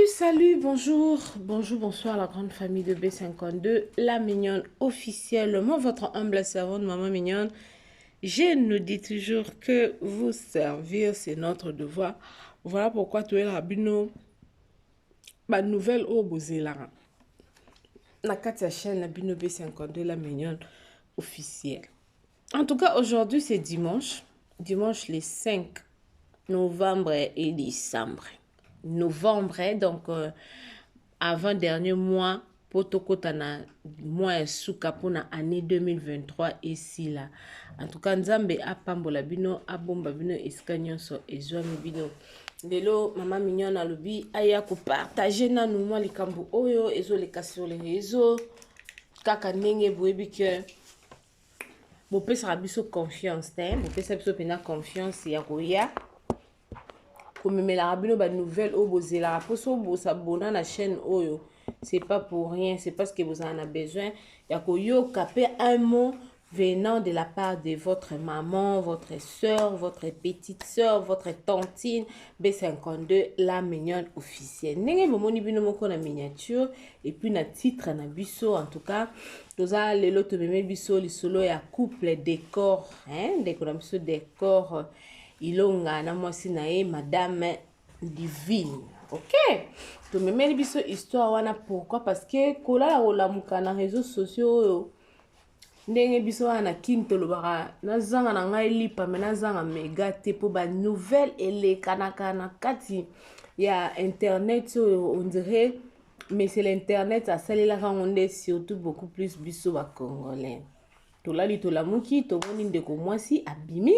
Salut, bonjour, bonsoir la grande famille de B52, la mignonne officiellement, votre humble servante, maman mignonne. Je nous dis toujours que vous servir, c'est notre devoir. Voilà pourquoi tu es là, Bino. Ma nouvelle au Bozélara. La chaîne, la Bino B52, la mignonne officielle. En tout cas, aujourd'hui, c'est dimanche les 5 novembre et décembre. Novembre, donc avant-dernier mois, potokotana mois suka pona année 2023 ici là. En tout cas, Nzambe apambola bino, abomba bino esika nyonso ezwami bino. Lelo mama mignonne alobi aya ko partager na nous moi likambo oyo ezoleka sur les réseaux kaka ndenge boyebi que bopesaka biso confiance te bopesa biso pena confiance ya koya komemela bino ba nouvelle oyo bozelaka mpo so bosabona na chaîne oyo c'est pas pour rien, c'est parce que vous en avez besoin. Il y a un mot venant de la part de votre maman, votre soeur, votre petite soeur, votre tantine, B52, la mignonne officielle. N'est-ce pas mon ibino moko na miniature et puis na titre na biso en tout cas. Nous avons les lots de biso li solo ya couple décor, hein, décor ilonga na mwasi na ye madame divine. Ok, to memeli biso histoire wana pourquoi parce que kola olamuka na réseaux sociaux ndenge biso wana kinto lobaka na zanga na ngai lipa me na zanga mega te po ba nouvelle elekanaka na kati ya internet on dirait mais c'est l'internet asalelaka ngonde surtout beaucoup plus biso ba congolais tolali tolamuki tomoni ndeko mwasi abimi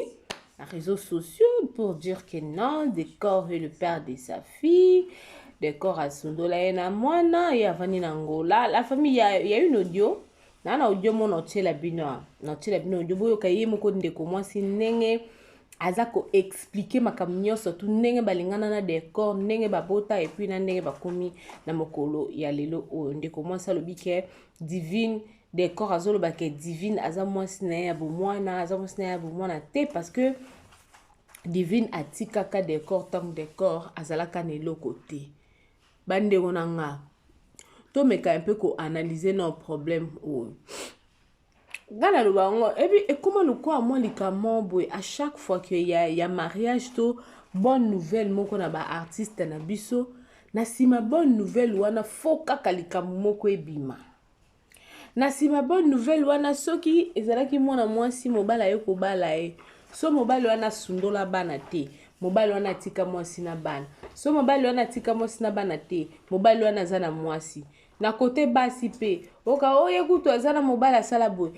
les réseaux sociaux pour dire que non, décor est le père de sa fille, décor à Sundola et Namwana et Avani Nangola. La famille, il y a une audio. Nana audio mon noté la bino audio boyo kaye moko ndeko mwasi nenge azako expliquer makamnyo surtout nenge balingana na décor nenge babota et puis na nenge bakomi na mokolo ya lelo o ndeko mwasi alobike divine décor azolo bake divine aza mwasi na ya bomwana aza mwasi na ya bomwana te parce que divine atikaka décor tant décor azalaka na eloko te bande onanga to meka un peu ko analyser nos problèmes o gana lo bango et puis comment le quoi moi likamon boy à chaque fois que y a mariage to bonne nouvelle moko na ba artiste na biso na sima bonne nouvelle wana foka kalikamu moko ebima na sima bonne nouvelle wana soki ezalaki mwana mwasi mobala ye kobala ye so mobali wana sundola bana te mobali wana tika mwasi na bana so mobali wana tika mwasi na bana te mobali wana za na mwasi na côté basi pe oka oye kutu azana mobali asala boy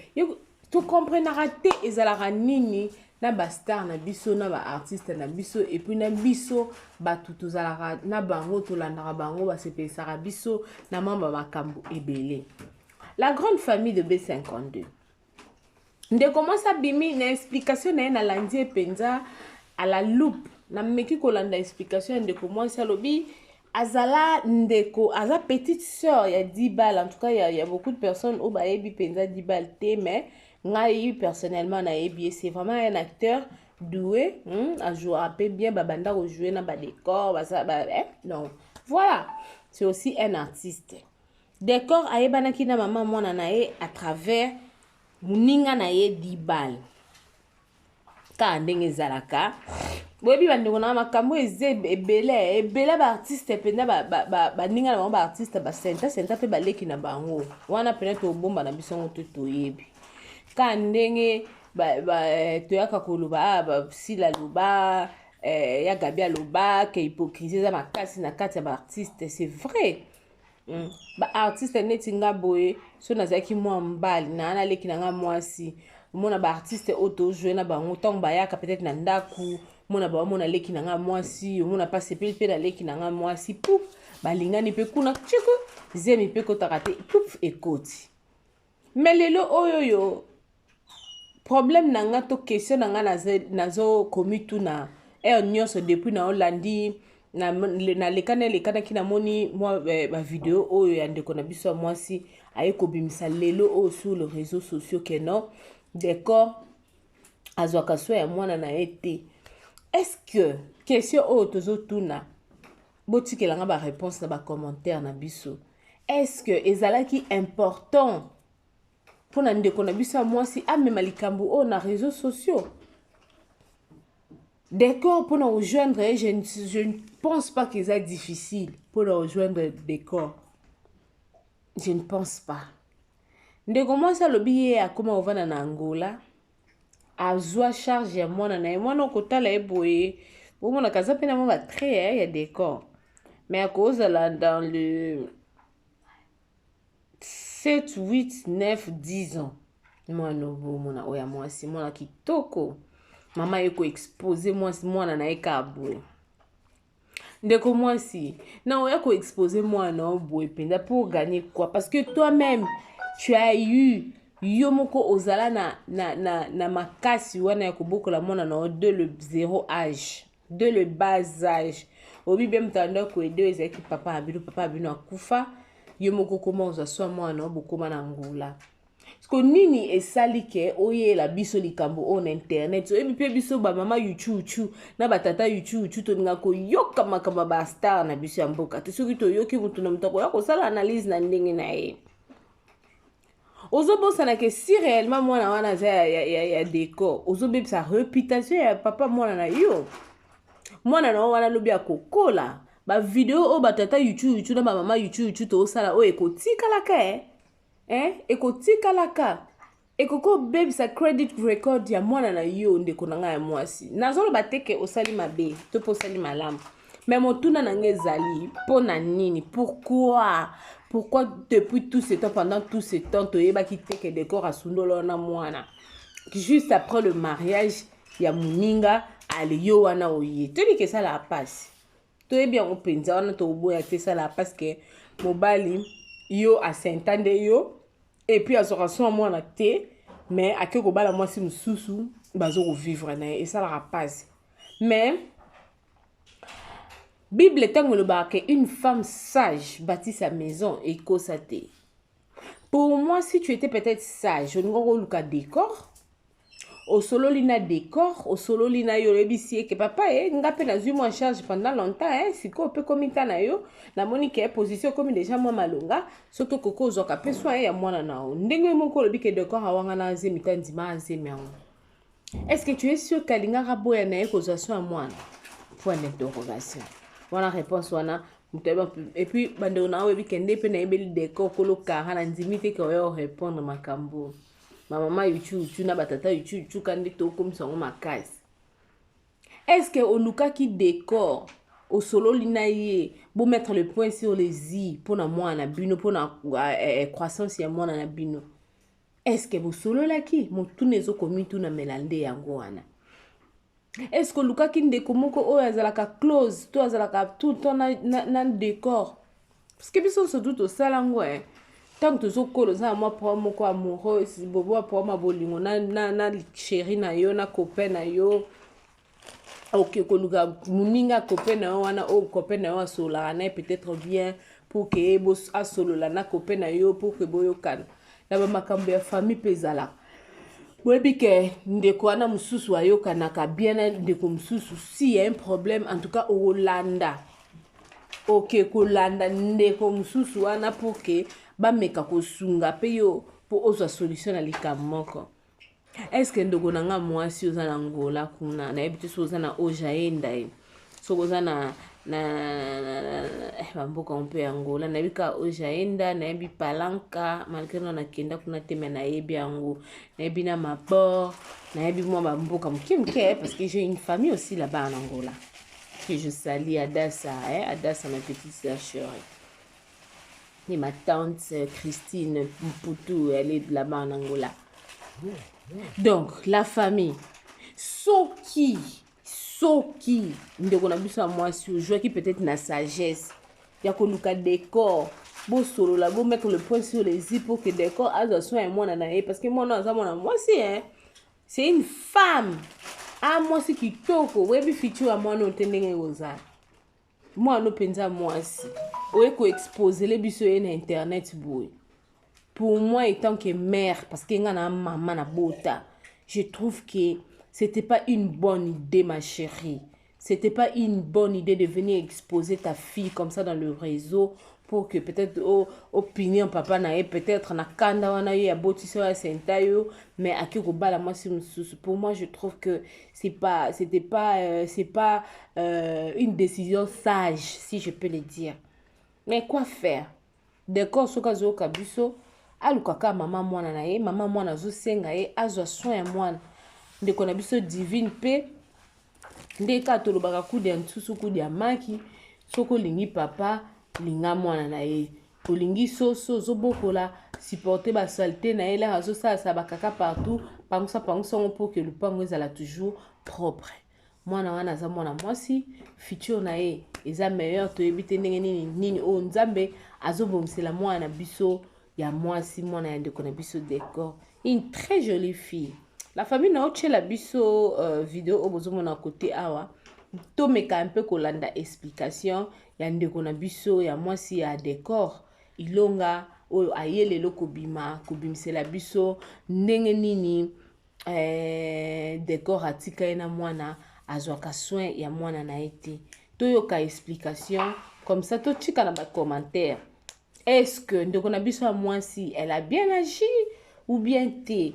tu comprendras te ezalaka nini na ba star na biso na ba artiste na biso et puis na biso batu tozalaka na bango tolandaka bango basepesaka biso na mamba makambo ebele. La grande famille de B52. Ndeko mwasi abimi na explication na ye na landi epenza à la loupe. Na meki kolanda explication ndeko mwasi alobi azala ndeko aza petite sœur ya 10 balles. En tout cas, il y a beaucoup de personnes au baebi penza 10 balles te mais ngai personnellement na ebi c'est vraiment un acteur doué à jouer un peu bien babanda ko jouer na ba décor non. Voilà, c'est aussi un artiste. Décor ayebanaki na mama mwana na ye à travers muninga na ye 10 balles. Ka ndenge zalaka. Boyebi bandeko na makambo ebele ba artiste penda ba ninga na ba artiste ba senta pe baleki na bango. Wana pena to bomba na bisongo to yebi. Ka ndenge toyaka koloba ba sila loba ya gabi aloba ke hypocrisie za makasi na kati ya ba artiste c'est vrai. Ba artiste neti nga boye so nazaki mwa mbali na ana leki na nga mwasi mona ba artiste auto jouer na bango tong bayaka peut-être na ndaku mona ba mona leki na nga mwasi mona passe pe na leki na nga mwasi pouf balingani pe kuna chiko zemi pe kotaka te pouf ekoti mais lelo oyoyo problème na nga to question na nga nazo komi tuna nyonso depuis na Hollandi na lekana ki na moni moi ba vidéo oyo ya ndeko na biso mwasi ayeko bimisa lelo o sur les réseaux sociaux que non décor azwaka so ya mwana na ete est-ce que question oyo tozo tuna botikelanga ba réponse na ba commentaire na biso. Est-ce que ezalaki important pour na ndeko na biso mwasi amema likambo o na réseaux sociaux? Décor pour nous rejoindre, je ne pense pas que c'est difficile pour nous rejoindre décor. Je ne pense pas. Ndeko mwasi alobi a comment on va na Angola. Azwa charge ya mwana na mwana kotala eboye. Bon mona kaza pena mo ba très il y a décor. Mais à cause là dans le 7, 8, 9, 10 ans. Moi no bo mona oya mwasi mwana kitoko. Mama yeko expose mwana na eka abwe. Ndeko mwasi, na oya ko expose mwana obwe penda pour gagner quoi? Parce que toi-même, tu as eu yomoko ozala na makasi wana ya kobokola mwana na de le zéro âge, de le bas âge. Obi bien mtanda ko aider ezaki papa abino akufa, yomoko comment ozaswa mwana obokoma na Angola. Parce que nini esali ke oye la biso likambo on internet so ebi pe biso ba mama YouTube na ba tata YouTube to ninga ko yoka makama ba star na biso ya mboka te soki to yoki mutu na mutako ya ko sala analyse na ndenge na ye ozobo sana ke si réellement mwana wana za ya décor ozobe sa réputation ya papa mwana na yo mwana na wana lobi akokola ba video o ba tata YouTube na ba mama YouTube to sala o ekotika la ka ekotika laka ekoko baby sa credit record ya mwana na yo ndeko na nga ya mwasi nazolo bateke osali mabe to po sali malamu mais motuna na ngezali pona nini pourquoi depuis tout ce temps pendant tout ce temps to yeba ki teke décor asundolo na mwana juste après le mariage ya muninga ale yo wana oye to ni ke ça la passe to yebi on penza wana to boya te ça la passe que mobali yo a s'entende yo et puis azoration moi na té mais akeko bala moi si mususu bazo vivre na et ça la passe mais Bible tango le ba que une femme sage bâtit sa maison et kosaté. Pour moi si tu étais peut-être sage je n'aurais pas décor au solo lina décor au solo lina yo lebisi que papa nga pe na zui moi charge pendant longtemps siko pe komita na yo na monique position comme déjà moi malonga surtout koko zoka pe soin ya mwana nao ndenge moko lobi ke décor awanga na zemita ndima nzemi yango. Est-ce que tu es sûr kalinga raboya na eko zo soin mwana? Point d'interrogation. Voilà réponse wana et puis bande na webi kende pe na ebeli décor kolo kara na ndimite ko yo répondre makambo. Ma maman YouTube, tu n'as pas tata YouTube, tu candies tout comme ça on ma casse. Est-ce que au luka qui décore au solo linaye pour mettre le point sur les i pour na moi na bino pour na croissance ya moi na bino? Est-ce que vous solo la qui mon tout nezo komi tout na melande yango wana? Est-ce que luka qui ndekomoko o azalaka close to azalaka tout ton na décor? Parce que biso se doute au salango tant que tu es là, moi pour mon amoureux, si bobo pour ma bolingo na chéri na yo na copain na yo. OK ko luga muninga copain na wana o copain na yo sola na peut-être bien pour que bo a solo la na copain na yo pour que boyo kan. Na ba makambo ya famille pezala. Webi ke ndeko ana mususu ayo kanaka bien ndeko mususu si y a un problème en tout cas au Hollanda. OK ko landa ndeko mususu wana pour que ba meka ko sunga pe yo pour oza solution na likamoko. Est-ce que ndoko nanga mwasi oza na Angola kuna na ebiti so oza na ojaenda so oza na bamboka mpe Angola na bika ojaenda na ebi palanka malgré na kenda kuna teme na ebi yango na ebi na mabor na ebi mwa bamboka mke parce que j'ai une famille aussi là-bas en Angola que je salue Adassa Adassa ma petite sœur chérie. Et ma tante Christine Mputu, elle est là-bas en Angola. Donc, la famille. Soki, ndeko na biso moi sur jouer qui peut-être na sagesse. Ya ko luka décor. Bo solo la bo mettre le point sur les i pour que décor a soin et moi na parce que moi c'est une femme. Ah moi c'est qui toko, webi fichu a moi no tendenge oza. Moi no penza moi si. Oye ko exposer les biso na internet boy. Pour moi étant que mère parce que ngana maman na bota, je trouve que c'était pas une bonne idée ma chérie. c'était pas une bonne idée de venir exposer ta fille comme ça dans le réseau pour que peut-être opinion papa na peut-être na kanda wana yo ya botiso ya senta yo mais aki ko bala moi pour moi je trouve que c'est pas une décision sage si je peux le dire. Mais quoi faire? D'accord, soka zo kabiso alukaka mama mwana na ye, mama mwana zo senga ye azwa soin ya mwana. Ndeko na biso divine pe ndeka tolobaka kudi ya ntusu kudi ya maki soko lingi papa linga mwana na ye olingi soso zobokola supporter ba saleté na ye la azo sa bakaka partout pangusa pour que le pango ezala toujours propre. Mwana wana za mwana mwasi futur na ye eza meilleur to ebite ndenge nini o nzambe azobomsela mwana biso ya mwasi mwana ya ndeko na biso décor. Une très jolie fille. La famille na oche la biso vidéo obozomo na côté awa to meka un peu kolanda explication ya ndeko na biso ya mwasi ya décor ilonga oyo ayelelo kobimisela biso ndenge nini décor atika ye na mwana azwaka soin ya mwana na ye te toyoka explication comme ça totika na bacommentaire. Est-ce que ndeko na biso ya mwasi elle a bien agi ou bien te?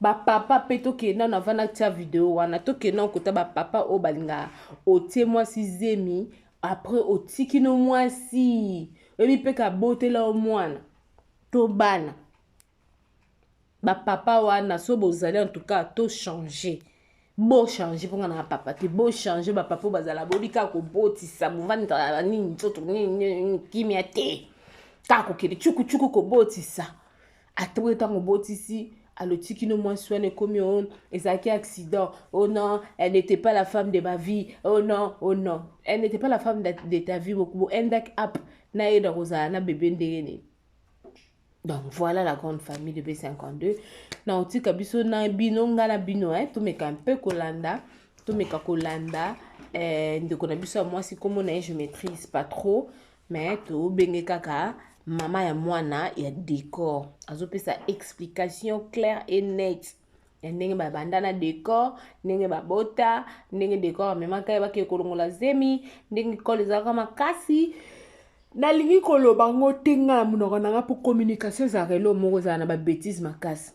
Ba papa pe tokenda na vana tia vidéo wana tokenda kota ba papa o balinga otie mwasi zemi après otiki no mwasi ebi pe ka botela o mwana to bana ba papa wana so bozali en tout cas to changer bo changer pour na papa te bo changer ba papa bazala bobika ko botisa muvani ta nini nzoto nini kimia te ka ko kele chuku ko botisa atwe tango botisi alors tiki no mwasi wana komi on ezaki accident. Oh non, elle n'était pas la femme de ma vie. Oh non, elle n'était pas la femme de ta vie. Beaucoup endak up na eda rozana bébé ndene. Donc voilà la grande famille de B52. Na otika biso na bino ngala bino to meka un peu kolanda, ndeko na biso mwasi komo na je maîtrise pas trop, mais to benge kaka mama ya mwana ya décor azopesa explication claire et nette ya ndenge babandana décor ndenge babota ndenge décor amemaka ye bake kolongola zemi ndenge kolo ezalaka makasi nalingi koloba ngo tenga na monoko nanga po communication ezalaka elo moko ezala na babétise makasi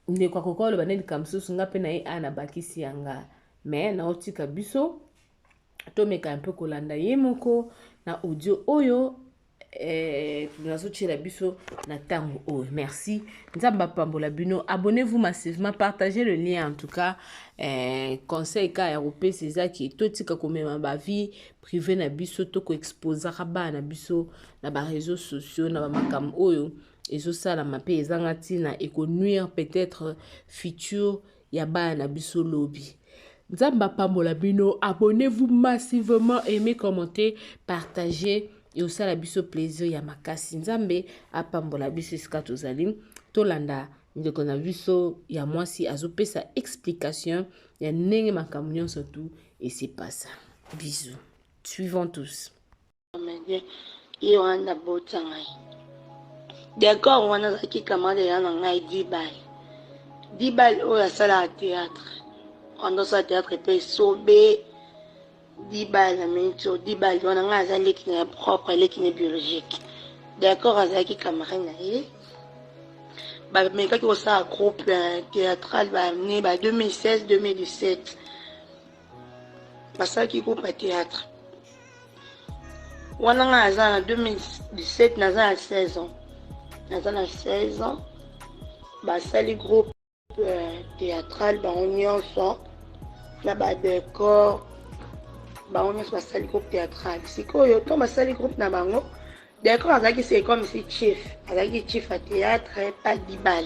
ndeko akokoloba nde likambo mosusu nga mpe na ye ana bakisi yanga mais naotika biso tomeka un peu kolanda ye moko na audio oyo merci. Abonnez-vous massivement, partagez le lien en tout cas. Conseil ka européen c'est ça qui tout tika comme ma vie privée na biso to ko exposer ba na biso na ba réseaux sociaux na ba makam oyo ezo sala mape ezanga tina et ko nuire peut-être futur ya ba na biso lobby. Abonnez-vous massivement, aimez, commentez, partagez. Et aussi la biso plaisir ya makasi nzambe apambola biso esika tozali tolanda ndeko na biso ya mwasi azopesa explication ya ndenge makambo nyonso tout et c'est pas ça. Bisous. Suivons tous. Yo anda bota ngai. D'accord, wana zaki kamade yana ngai dibal oyo asala théâtre. Ando sa théâtre pe sobe dibal na minto dibal wana nga azali qui est propre elle qui est biologique. D'accord, azaki camarade na ye ba meka ki osa groupe théâtral ba né ba 2016 2017 basaki groupe à théâtre wana nga azana 2017 naza 16 ans basali groupe théâtral ba nyonso na ba décor ba on est basali groupe théâtral sikoyo to basali groupe na bango décor azaki c'est comme si chef azaki chef à théâtre pas dibal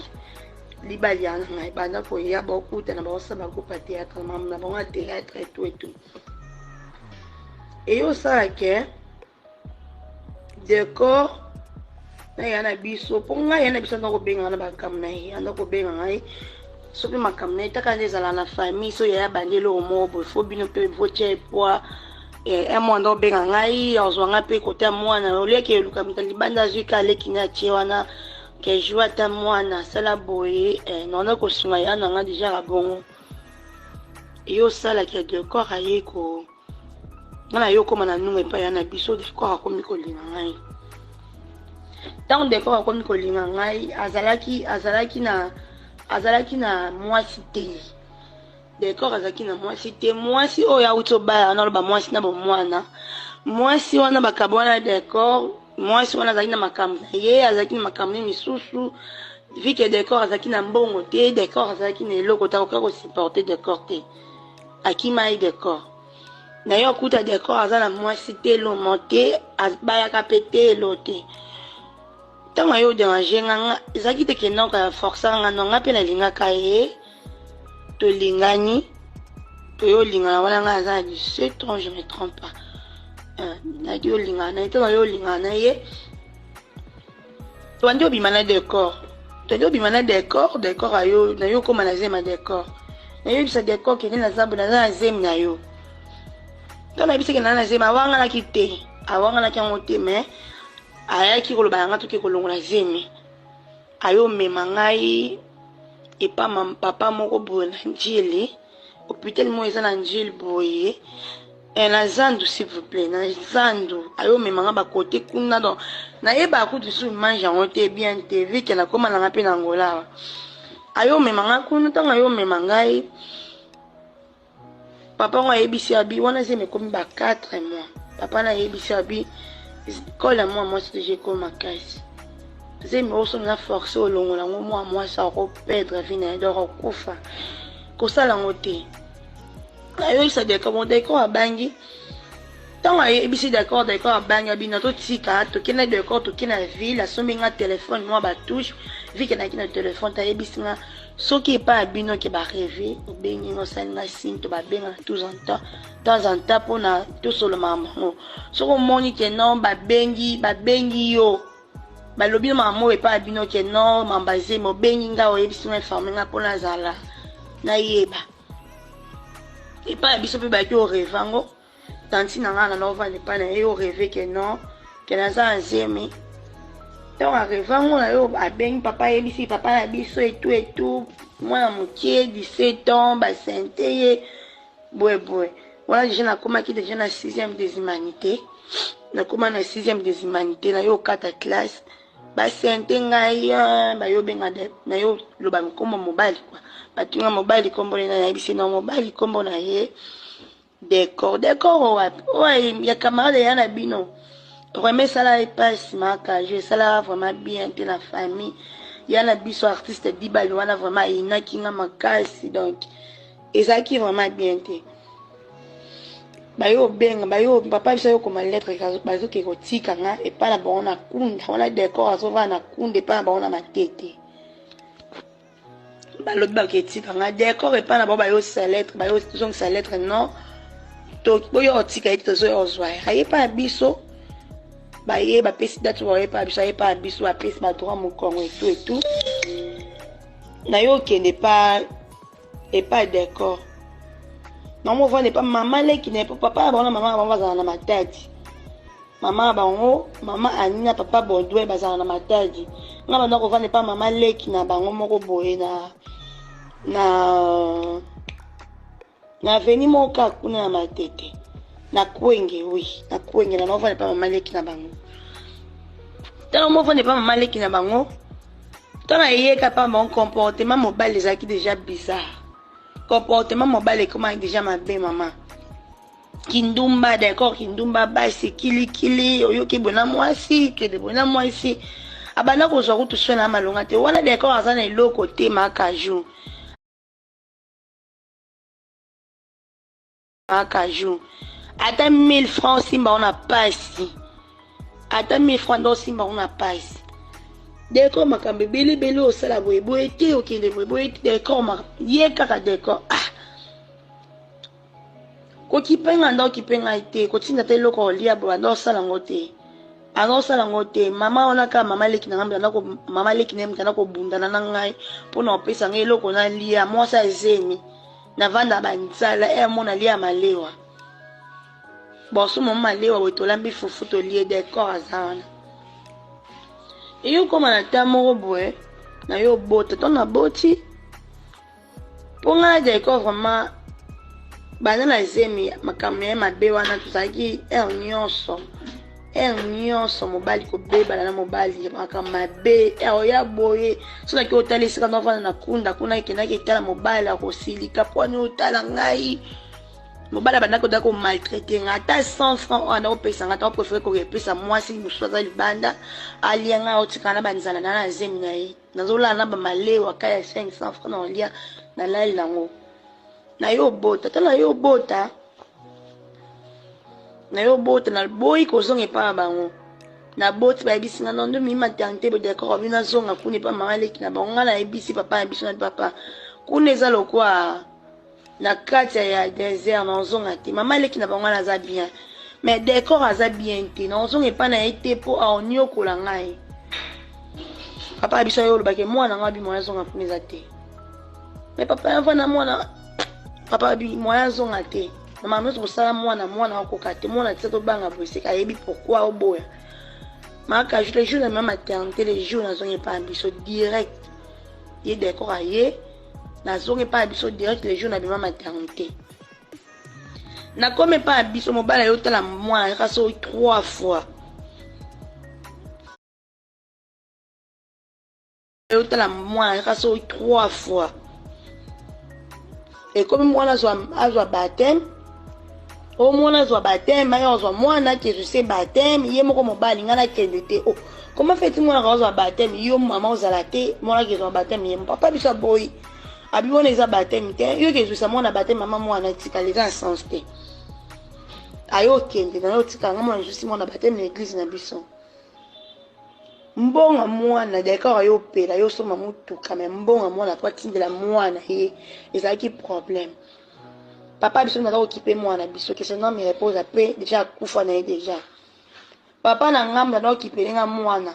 yana ngai banda ko ya beaucoup na ba osa ba groupe théâtre na ba théâtre et tout et yo ça que décor na yana biso ponga yana biso na ko benga na ba kamna yana ko benga ngai soki makambo na ye taka nde ezala na famille so yaya bandeli oyo moko fo bino mpe votia epoa mwana obenga ngai ozwanga mpe kota mwana oliaki eluka mita libanda azwi ka aleki na atie wana ke joi ata mwana asala boye naona kosunga ya nanga deja ka bongo yo sala ki décor aye ko ngana yo koma na nunga pa yana biso décor akomi ko linga ngai tant décor akomi ko linga ngai azalaki na mwasi te décor azalaki na mwasi te mwasi oyo auti obala wana oloba mwasi na bomwana mwasi wana bakabwana décor mwasi wana azalaki na makambo na ye azalaki na makambo misusu vu que décor azalaki na mbongo te décor azalaki na eloko te akoka kosupporte décor te akima ye décor na yo okuta décor aza na mwasi te lomo te bayaka mpe te elo te ntango ayo dérange nganga ezalaki te ke noka ya forçaka nga nonga mpe nalingaka ye tolingani toyo olingana wana ngai aza na 17 ans je me trompe pas naki olingana ye ntango yo olingana ye tobandi obima na décor décor ayo na yo okóma na zema décor na yo yebisa décor kende naza na zemi na yo ntango nayebisaki na zemi awanganaki te awanganaki yango te mais ayaki koloba yanga toke kolongola zemi ayo mema ngai epa papa moko boye na njili hôpital mo eza na njili boye na zandu s'il vous plaît na zandu ayo mema nga bakote kuna donc nayeba akutu su image yango te bien te vu ke nakóma nanga mpe na ngola ayo mema nga kuna ntango ayo mema ngai papa ngo ayebisi abi wana zemi ekomi ba 4 mois papa na ayebisi abi kola mwa mwasi deja ekóma makasi zemi oso na force olongola ngo mwa mwasi akoperdre vi na ye donc okufa kosala yango te ayoyisa décor bon décor abangi ntango ayebisi décor abangi abina totika tokenda décor tokenda na ville asombi nga telefone mwa batouche vi ke naki na telefone tayebisi nga soki epa abino ke bareve obengi nga osali nga signe to babenga na temps en temps mpona tosoloma bango soki omoni ke non babengi yo balobi mamo epa abino ke non mambaze mobengi nga oyebisi nga informe nga mpona azala nayeba epa ya biso mpe baki oreve yango tanti na nga na novanda epa na ye oreve ke non ke naza na zemi ntango areve yango na yo abengi papa ayebisi papa na biso etu mwana mokie 17 ans basente ye boyeboye wana deja nakomaki deja na 6e des humanités nakóma na 6e des humanités na yo okata classe basente ngai bayobenga na yo loba nkombo mobali kwa batunga mobali kombo na yebisi na mobali kombo na ye décor wapi oyo ya camarade ya na bino vraiment sala epasi maka je sala vraiment bien te na famille ya na biso artiste dibali wana vraiment inaki nga makasi donc ezalaki vraiment bien te bayo papa biso yo koma lettre bazoke kotika nga epa na bango na kunda wana décor azovaa na kunda epa na bango na matete balobi baketika nga décor epa na bango bayosisa lettre non oyo otika ete tozoya ozwa ayepa na biso baye bapesi date bayepa na biso ayepa na biso bapesi badroit mokongo etu na yo okende epa décor maman vane pas maman leki ne papa bango maman bango bazala na matadi mama Anina papa Bondwe bazala na matadi nga banda ko vane pas maman leki na bango moko boye na veni moka kuna na matete na kwenge na vane pas maman leki na bango tala mo vane pas maman leki na bango tala yeka pas mon comportement mobile ezaki déjà bizarre comportement mobile comment déjà ma belle maman kindumba d'accord kindumba basi kili oyo ke bona mwasi ke de bona mwasi abana ko zo kutu sona malonga te wana d'accord azana eloko te makaju ata 1000 francs simba on a pasi ata 1000 francs do simba on a pasi décor makambe bele osala boye te okende boye te décor ma ye kaka décor ko kipenga ndo kipenga ite ko tinda te loko olia bo ndo sala ngote mama ona ka mama leki na ngamba ndako mama leki ne mtana ko bundana na ngai pona opesa ngai loko na lia mwasa ezemi na vanda banzala mona lia malewa boso mama malewa wetolambi fufu to lie décor azana iyo koma na tamo boye na yo bota to na boti ponga décor vraiment bana na zemi makambo na ye mabe wana tozalaki nyonso mobali kobebana na mobali makambo mabe oya boye so naki otala esika novanda na kunda kuna ekendaki etala mobali akosilika mponi otala ngai mobali abandaki oda komaltraite nga ata 100 francs oyo anda kopesa nga ata opréfere kokepesa mwasi mosusu aza libanda alia ngai otikala na banzala na zemi na ye nazolala na bamalewa ka ya 500 francs na olia nalali nango na yo bota tala yo bota na boyi kozonga epa na bango na boti bayebisi nga nondo mi maternité bo d'accord bino zonga kuna epa mama leki na bango nga nayebisi papa na biso na papa kuna eza lokwa na kati ya désert na ozonga te mama leki na bango aza bien mais d'accord aza bien te na ozonga epa na ye te mpo aoniokola ngai papa na biso ayo olobaki mwana nga bi moya zonga kuna eza te mais papa ya vana mwana papa bi moya zonga te na mama nyonso kosala mwana akoka te mwana tisa tobanga boyeseka ayebi pourquoi oboya maka les jours na ma maternité les jours nazongi epa na biso direct ye d'accord aye nazongi epa na biso direct les jours na bima maternité nakomi epa na biso mobala ye otala mwana yaka so 3 fois ye otala mwana yaka so 3 fois ekomi mwana azwa baptême o mwana azwa baptême aye azwa mwana kezuse baptême ye moko mobali nga nakende te o comment fait-il mwana azwa baptême yo mama ozala te mwana kezwa baptême ye papa biso aboyi abi wana eza baptême te yo kezusa mwana baptême mama mwana etikala eza na sens te aye okende na yo otikala nga mwana ezusi mwana baptême na église na biso mbonga mwana d'accord aye opela yo osomba motuka me mbonga mwana po atindela mwana ye ezalaki problème papa biso naza kokipe mwana biso ke sinon me repose pe déjà akufa na ye déjà papa na ngambo naza kokipele nga mwana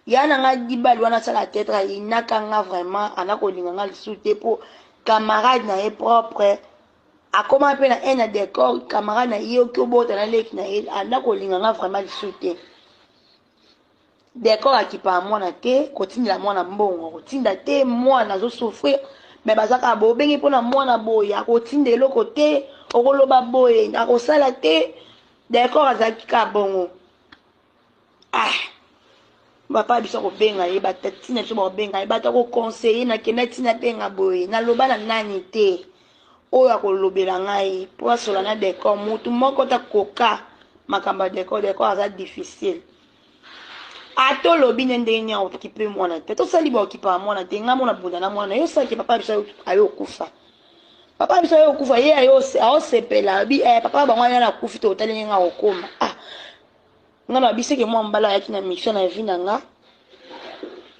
ya na nga dibali wana asala tetre ayinaka nga vraiment ana kolinga nga lisusu te mpo camarade na ye propre akoma mpe na un na décor camarade na ye oki obota na leki na ye ana kolinga nga vraiment lisusu te décor akipa mwana te kotindela mwana mbongo kotinda te mwana azosouffrir me bazaka bobengi mpona mwana boye akotinda eloko te okoloba boye akosala te décor azalaki ka bongo papa biso kobenga ye batatina biso bakobenga ye bato akoconseille nakenda tina benga boye naloba na nani te oyo akolobela ngai mpo asola na décor motu moko takoka makambo ya décor aza difficile ata olobi nde ndenge nyonso okipe mwana te tosali baokipa mwana te nga mona bunda na mwana yo salaki papa biso aye okufa papa biso aye okufa ye aosepela abi papa bango ayana akufi te otali ngenga okoma nga na biseke mwa mbala ayaki na mission na vi na nga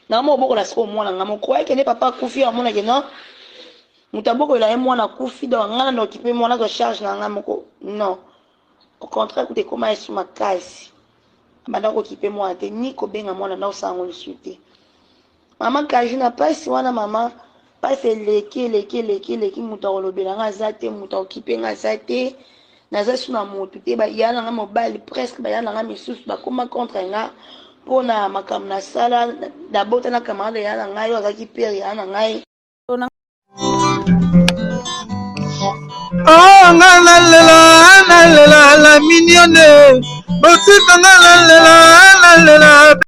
na mobokola siko mwana nga moko ayekende papa akufi amonake non moto abokolela ye mwana akufi donc nga na okipe mwana zo charge na nga moko non au contraire kute ekoma yesu makasi banda kokipe mwana te ni kobenga mwana na osango lisusu te mama kaji na pasi wana mama pasi eleki moto akolobela nga aza te moto akokipe nga aza te naza su na motu te baya na nga mobali presque baya na nga misusu bakoma contre nga mpona makambo na sala dabota na camarade ya na ngai oyo azalaki pere ya na ngai nga nalela la mignonne botika nga nalela